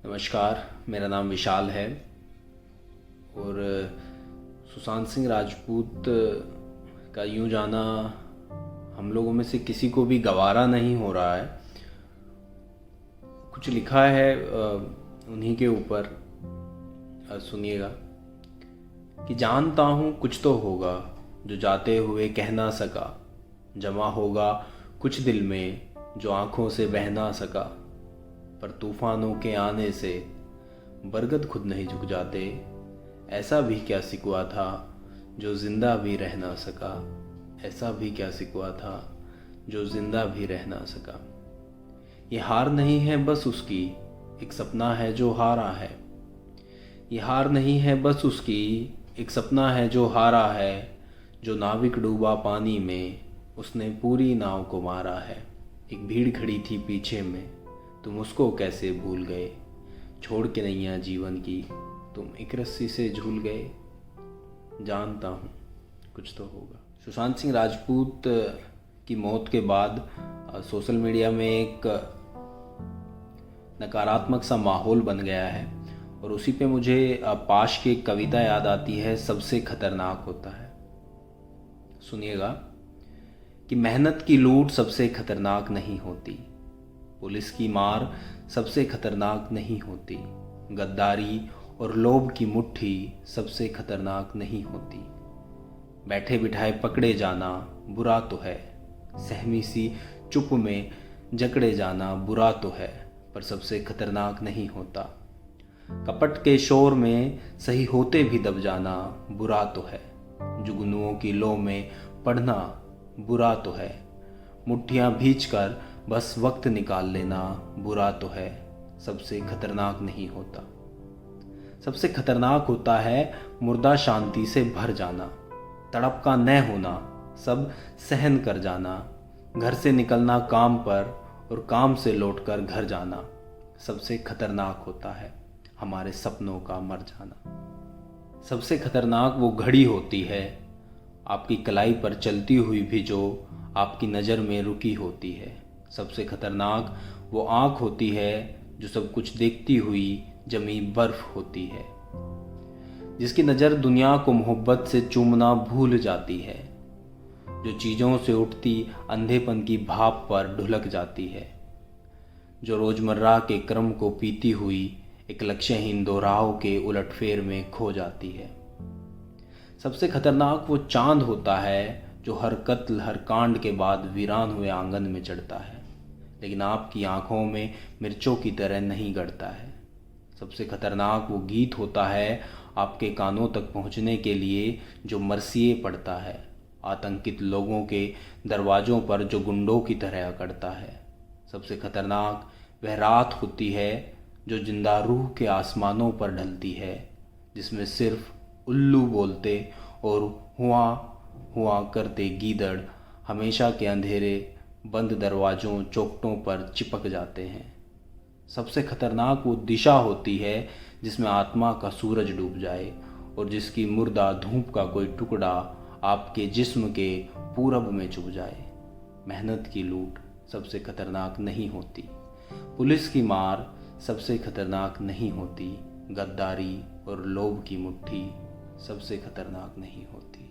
नमस्कार, मेरा नाम विशाल है और सुशांत सिंह राजपूत का यूं जाना हम लोगों में से किसी को भी गवारा नहीं हो रहा है। कुछ लिखा है उन्हीं के ऊपर, सुनिएगा कि जानता हूँ कुछ तो होगा जो जाते हुए कह ना सका, जमा होगा कुछ दिल में जो आँखों से बह ना सका, पर तूफानों के आने से बरगद खुद नहीं झुक जाते। ऐसा भी क्या सिकवा था जो जिंदा भी रह ना सका, ऐसा भी क्या सिकवा था जो जिंदा भी रह ना सका। ये हार नहीं है बस उसकी, एक सपना है जो हारा है। ये हार नहीं है बस उसकी, एक सपना है जो हारा है। जो नाविक डूबा पानी में, उसने पूरी नाव को मारा है। एक भीड़ खड़ी थी पीछे में, तुम उसको कैसे भूल गए। छोड़ के नैया जीवन की, तुम एक रस्सी से झूल गए। जानता हूँ कुछ तो होगा। सुशांत सिंह राजपूत की मौत के बाद सोशल मीडिया में एक नकारात्मक सा माहौल बन गया है और उसी पे मुझे पाश की एक कविता याद आती है, सबसे खतरनाक होता है। सुनिएगा कि मेहनत की लूट सबसे खतरनाक नहीं होती, पुलिस की मार सबसे खतरनाक नहीं होती, गद्दारी और लोभ की मुट्ठी सबसे खतरनाक नहीं होती। बैठे बिठाए पकड़े जाना बुरा तो है, सहमी सी चुप में जकड़े जाना बुरा तो है, पर सबसे खतरनाक नहीं होता। कपट के शोर में सही होते भी दब जाना बुरा तो है, जुगनुओं की लो में पढ़ना बुरा तो है, मुट्ठियाँ भींच कर बस वक्त निकाल लेना बुरा तो है, सबसे खतरनाक नहीं होता। सबसे खतरनाक होता है मुर्दा शांति से भर जाना, तड़प का न होना, सब सहन कर जाना, घर से निकलना काम पर और काम से लौटकर घर जाना। सबसे खतरनाक होता है हमारे सपनों का मर जाना। सबसे खतरनाक वो घड़ी होती है आपकी कलाई पर चलती हुई भी जो आपकी नज़र में रुकी होती है। सबसे खतरनाक वो आँख होती है जो सब कुछ देखती हुई जमी बर्फ होती है, जिसकी नज़र दुनिया को मोहब्बत से चूमना भूल जाती है, जो चीज़ों से उठती अंधेपन की भाप पर ढुलक जाती है, जो रोज़मर्रा के क्रम को पीती हुई एक लक्ष्यहीन दोहराव के उलटफेर में खो जाती है। सबसे खतरनाक वो चांद होता है जो हर कत्ल हर कांड के बाद वीरान हुए आंगन में चढ़ता है, लेकिन आपकी आंखों में मिर्चों की तरह नहीं गड़ता है। सबसे खतरनाक वो गीत होता है आपके कानों तक पहुंचने के लिए जो मरसिए पड़ता है, आतंकित लोगों के दरवाज़ों पर जो गुंडों की तरह अकड़ता है। सबसे खतरनाक वह रात होती है जो जिंदा रूह के आसमानों पर ढलती है, जिसमें सिर्फ उल्लू बोलते और हुआ हुआ करते गीदड़ हमेशा के अंधेरे बंद दरवाज़ों चौखटों पर चिपक जाते हैं। सबसे खतरनाक वो दिशा होती है जिसमें आत्मा का सूरज डूब जाए और जिसकी मुर्दा धूप का कोई टुकड़ा आपके जिस्म के पूरब में चुभ जाए। मेहनत की लूट सबसे खतरनाक नहीं होती, पुलिस की मार सबसे खतरनाक नहीं होती, गद्दारी और लोभ की मुट्ठी सबसे खतरनाक नहीं होती।